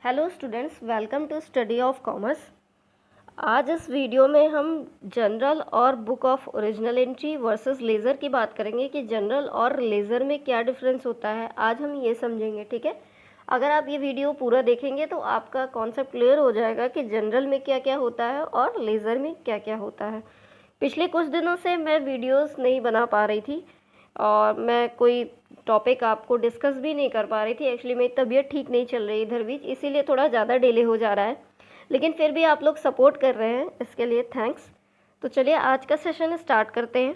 Hello students, welcome to study of commerce. आज इस video में हम जनरल और book of original entry versus ledger की बात करेंगे कि जनरल और लेज़र में क्या डिफरेंस होता है। आज हम ये समझेंगे, ठीक है। अगर आप ये वीडियो पूरा देखेंगे तो आपका कॉन्सेप्ट क्लियर हो जाएगा कि जनरल में क्या क्या होता है और लेज़र में क्या क्या होता है। पिछले कुछ दिनों से मैं वीडियोस नहीं बना पा रही थी और मैं कोई टॉपिक आपको डिस्कस भी नहीं कर पा रही थी। एक्चुअली मेरी तबीयत ठीक नहीं चल रही इधर बीच, इसीलिए थोड़ा ज़्यादा डिले हो जा रहा है, लेकिन फिर भी आप लोग सपोर्ट कर रहे हैं, इसके लिए थैंक्स। तो चलिए आज का सेशन स्टार्ट करते हैं।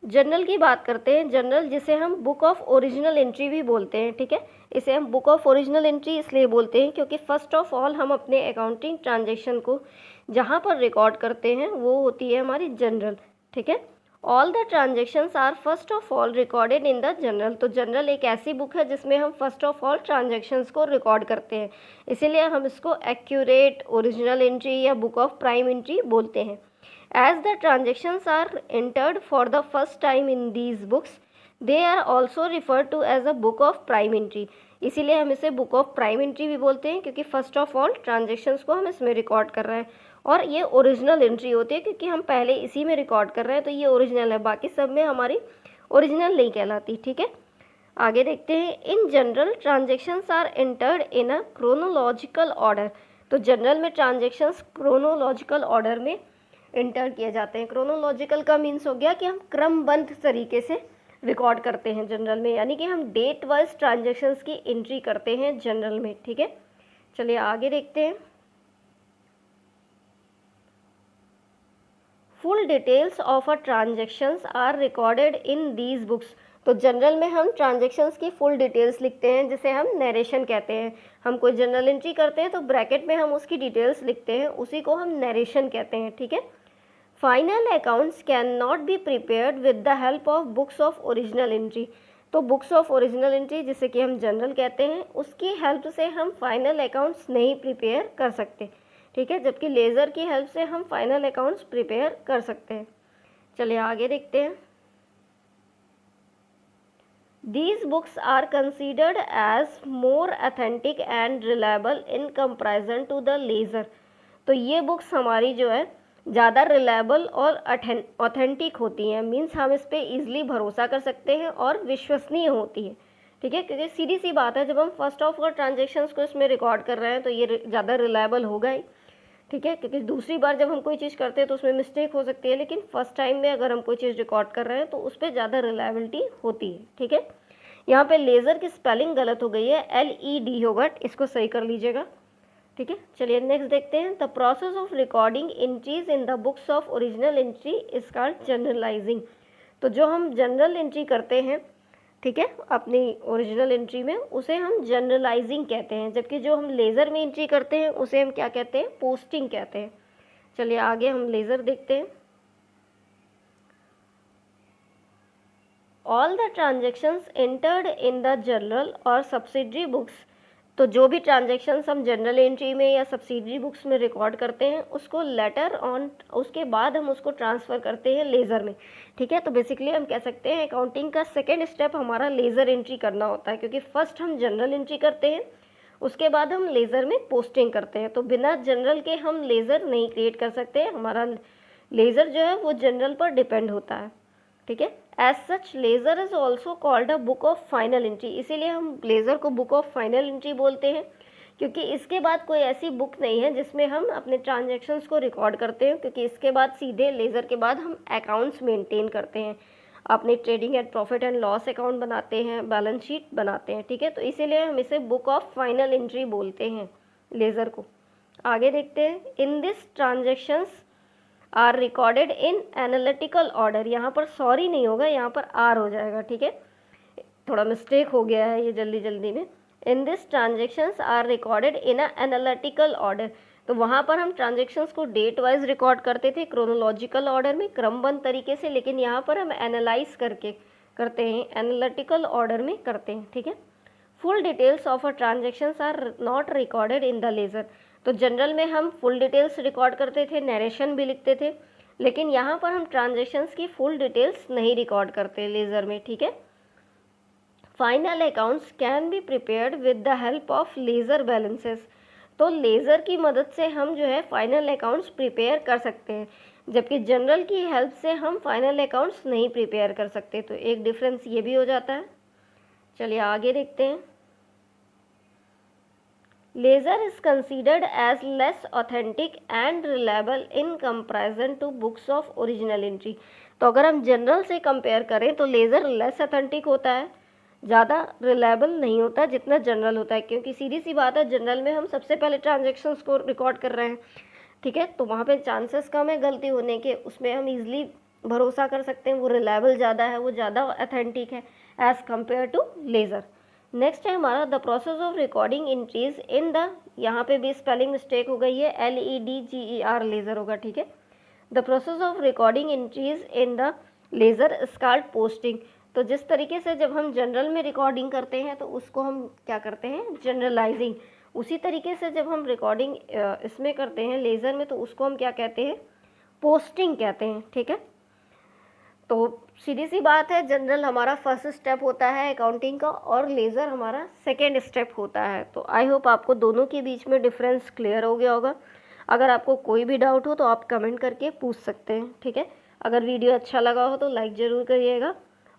जनरल की बात करते हैं। जनरल जिसे हम बुक ऑफ ओरिजिनल एंट्री भी बोलते हैं, ठीक है। इसे हम बुक ऑफ ओरिजिनल एंट्री इसलिए बोलते हैं क्योंकि फर्स्ट ऑफ ऑल हम अपने अकाउंटिंग ट्रांजेक्शन को जहाँ पर रिकॉर्ड करते हैं वो होती है हमारी जनरल, ठीक है। All the transactions are first of all recorded in the journal. तो जनरल एक ऐसी बुक है जिसमें हम फर्स्ट ऑफ ऑल ट्रांजेक्शन्स को रिकॉर्ड करते हैं, इसीलिए हम इसको एक्यूरेट ओरिजिनल एंट्री या बुक ऑफ प्राइम एंट्री बोलते हैं। As the transactions are entered for the first time in these books, they are also referred to as a book of prime entry। इसीलिए हम इसे बुक ऑफ प्राइम एंट्री भी बोलते हैं क्योंकि first of all transactions को हम इसमें रिकॉर्ड कर रहे हैं और ये ओरिजिनल एंट्री होती है क्योंकि हम पहले इसी में रिकॉर्ड कर रहे हैं, तो ये ओरिजिनल है, बाकी सब में हमारी ओरिजिनल नहीं कहलाती, ठीक है। आगे देखते हैं। In journal transactions are entered in a chronological order. तो जनरल में ट्रांजेक्शन्स क्रोनोलॉजिकल ऑर्डर में एंटर किए जाते हैं। क्रोनोलॉजिकल का मीन्स हो गया कि हम क्रमबद्ध तरीके से रिकॉर्ड करते हैं जनरल में, यानी कि हम डेट वाइज ट्रांजेक्शन्स की एंट्री करते हैं जनरल में, ठीक है। चलिए आगे देखते हैं। Full details of a transactions are recorded in these books. तो जनरल में हम ट्रांजेक्शन्स की फुल डिटेल्स लिखते हैं जिसे हम नरेशन कहते हैं। हम कोई जनरल एंट्री करते हैं तो ब्रैकेट में हम उसकी डिटेल्स लिखते हैं, उसी को हम नरेशन कहते हैं, ठीक है। Final accounts can not be prepared with the help of books of original entry. तो बुक्स ऑफ ओरिजिनल एंट्री जिसे कि हम जनरल कहते हैं, उसकी हेल्प से हम फाइनल अकाउंट्स नहीं प्रिपेयर कर सकते, ठीक है, जबकि लेज़र की हेल्प से हम फाइनल अकाउंट्स प्रिपेयर कर सकते हैं। चलिए आगे देखते हैं। These books are considered as more authentic and reliable in comparison to the ledger। तो ये बुक्स हमारी जो है ज़्यादा रिलायबल और ऑथेंटिक होती हैं, मीन्स हम इस पर ईजिली भरोसा कर सकते हैं और विश्वसनीय होती है, ठीक है। क्योंकि सीधी सी बात है, जब हम फर्स्ट ऑफ ऑल ट्रांजेक्शन्स को इसमें रिकॉर्ड कर रहे हैं तो ये ज़्यादा रिलायबल होगा ही, ठीक है। क्योंकि दूसरी बार जब हम कोई चीज़ करते हैं तो उसमें मिस्टेक हो सकती है, लेकिन फर्स्ट टाइम में अगर हम कोई चीज़ रिकॉर्ड कर रहे हैं तो उस पर ज़्यादा रिलायबिलिटी होती है, ठीक है। यहाँ पे लेज़र की स्पेलिंग गलत हो गई है, LED होगा, इसको सही कर लीजिएगा, ठीक है। चलिए नेक्स्ट देखते हैं। The process of recording entries in the books of original entry is called journalising. तो जो हम जनरल एंट्री करते हैं, ठीक है, अपनी ओरिजिनल एंट्री में, उसे हम जनरलाइजिंग कहते हैं, जबकि जो हम लेज़र में एंट्री करते हैं उसे हम क्या कहते हैं, पोस्टिंग कहते हैं। चलिए आगे हम लेज़र देखते हैं। All the transactions entered in the general और सब्सिडरी बुक्स। तो जो भी ट्रांजेक्शन्स हम जनरल एंट्री में या सब्सिडरी बुक्स में रिकॉर्ड करते हैं उसको लेटर ऑन, उसके बाद हम उसको ट्रांसफ़र करते हैं लेज़र में, ठीक है। तो बेसिकली हम कह सकते हैं अकाउंटिंग का सेकेंड स्टेप हमारा लेज़र एंट्री करना होता है, क्योंकि फर्स्ट हम जनरल एंट्री करते हैं, उसके बाद हम लेज़र में पोस्टिंग करते हैं। तो बिना जनरल के हम लेज़र नहीं क्रिएट कर सकते, हमारा लेज़र जो है वो जनरल पर डिपेंड होता है, ठीक है। As such ledger is also called a book of final entry. इसीलिए हम लेज़र को बुक ऑफ फाइनल एंट्री बोलते हैं, क्योंकि इसके बाद कोई ऐसी बुक नहीं है जिसमें हम अपने ट्रांजेक्शन्स को रिकॉर्ड करते हैं, क्योंकि इसके बाद सीधे लेज़र के बाद हम अकाउंट्स मेंटेन करते हैं, अपने trading and profit and loss account बनाते हैं, बैलेंस शीट बनाते हैं, ठीक है। तो इसीलिए हम इसे बुक ऑफ फाइनल एंट्री बोलते हैं लेज़र को। आगे देखते हैं। In this transactions are recorded in analytical order. यहाँ पर सॉरी नहीं होगा, यहाँ पर आर हो जाएगा, ठीक है, थोड़ा मिस्टेक हो गया है ये जल्दी जल्दी में। In this transactions are recorded in a analytical order. तो वहाँ पर हम ट्रांजेक्शन्स को डेट वाइज रिकॉर्ड करते थे क्रोनोलॉजिकल ऑर्डर में, क्रमबद्ध तरीके से, लेकिन यहाँ पर हम एनालाइज करके करते हैं, एनालिटिकल ऑर्डर में करते हैं, ठीक है। Full details of a transactions are not recorded in the ledger. तो जनरल में हम फुल डिटेल्स रिकॉर्ड करते थे, नरेशन भी लिखते थे, लेकिन यहाँ पर हम ट्रांजेक्शन्स की फुल डिटेल्स नहीं रिकॉर्ड करते लेज़र में, ठीक है। Final accounts can be prepared with the help of laser balances. तो लेज़र की मदद से हम जो है फाइनल अकाउंट्स प्रिपेयर कर सकते हैं, जबकि जनरल की हेल्प से हम फाइनल अकाउंट्स नहीं प्रिपेयर कर सकते। तो एक डिफरेंस ये भी हो जाता है। चलिए आगे देखते हैं। Ledger is considered as less authentic and reliable in comparison to books of original entry. तो अगर हम जनरल से कंपेयर करें तो लेज़र लेस ऑथेंटिक होता है, ज़्यादा रिलायबल नहीं होता जितना जनरल होता है, क्योंकि सीधी सी बात है, जनरल में हम सबसे पहले ट्रांजेक्शन्स को रिकॉर्ड कर रहे हैं, ठीक है, तो वहाँ पे चांसेस कम है गलती होने के, उसमें हम इजीली भरोसा कर सकते हैं, वो रिलायबल ज़्यादा है, वो ज़्यादा ऑथेंटिक है as compare to ledger. Next है हमारा the process of recording entries in the, यहाँ पे भी स्पेलिंग मिस्टेक हो गई है, LEDGER लेज़र होगा, ठीक है। The process of recording entries in the laser is called posting. तो जिस तरीके से जब हम जनरल में रिकॉर्डिंग करते हैं तो उसको हम क्या करते हैं, जनरलाइजिंग। उसी तरीके से जब हम रिकॉर्डिंग इसमें करते हैं लेज़र में तो उसको हम क्या कहते हैं, पोस्टिंग कहते हैं, ठीक है। तो सीधी सी बात है, जनरल हमारा फर्स्ट स्टेप होता है अकाउंटिंग का और लेज़र हमारा सेकेंड स्टेप होता है। तो आई होप आपको दोनों के बीच में डिफरेंस क्लियर हो गया होगा। अगर आपको कोई भी डाउट हो तो आप कमेंट करके पूछ सकते हैं, ठीक है। अगर वीडियो अच्छा लगा हो तो लाइक ज़रूर करिएगा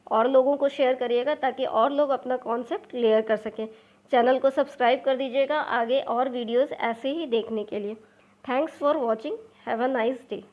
और लोगों को शेयर करिएगा ताकि और लोग अपना कॉन्सेप्ट क्लियर कर सकें। चैनल को सब्सक्राइब कर दीजिएगा आगे और वीडियोज़ ऐसे ही देखने के लिए। Thanks for watching, have a nice day.